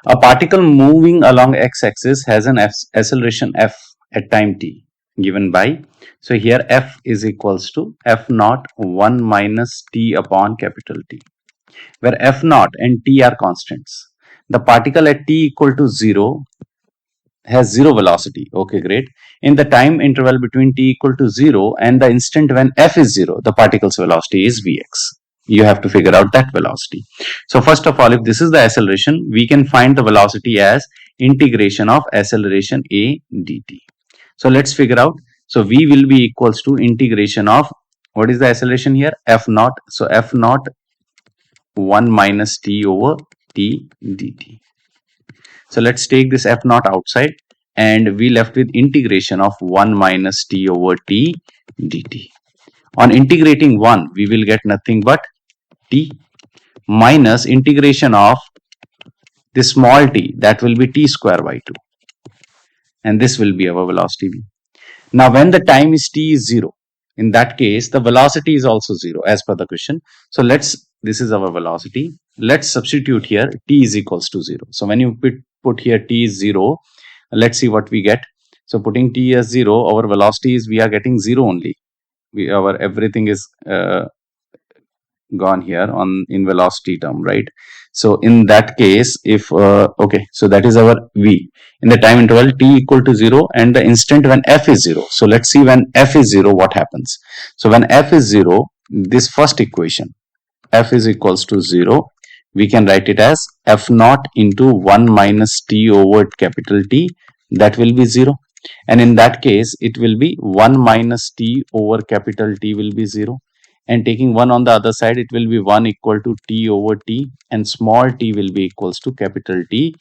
A particle moving along x-axis has an acceleration f at time t given by, so here f is equals to f naught 1 minus t upon capital T, where f naught and t are constants. The particle at t equal to 0 has zero velocity. Okay, great. In the time interval between t equal to 0 and the instant when f is 0, the particle's velocity is vx. You have to figure out that velocity. So first of all, if this is the acceleration, we can find the velocity as integration of acceleration a dt. So let's figure out. So v will be equals to integration of, what is the acceleration here? F naught. So f naught 1 minus t over t dt. So let's take this f naught outside and we left with integration of 1 minus t over t dt. On integrating 1, we will get nothing but t minus integration of this small t, that will be t square by 2. And this will be our velocity v. Now when the time is t is 0, in that case the velocity is also 0 as per the question. So this is our velocity. Let's substitute here t is equals to 0. So when you put here t is 0, let's see what we get. So putting t as 0, our velocity is, we are getting 0 only. Our everything is gone here in velocity term, right? So in that case, if okay, so that is our v in the time interval t equal to 0 and the instant when f is 0. So let's see when f is 0 what happens. So when f is 0, this first equation f is equals to 0, we can write it as f naught into 1 minus t over capital T, that will be 0. And in that case it will be 1 minus t over capital T will be 0, and taking 1 on the other side, it will be 1 equal to t over t, and small t will be equals to capital T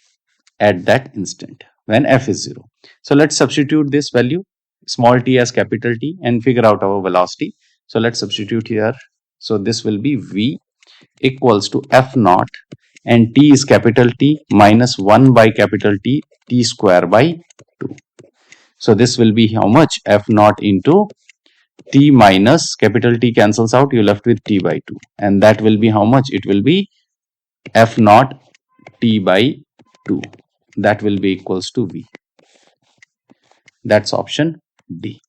at that instant when f is 0. So let's substitute this value, small t as capital T, and figure out our velocity. So let's substitute here. So this will be v equals to f naught, and t is capital T, minus 1 by capital T, t square by 2. So this will be how much? F naught into t minus capital T cancels out, you left with t by 2, and that will be how much? It will be f naught t by 2, that will be equals to v. That's option D.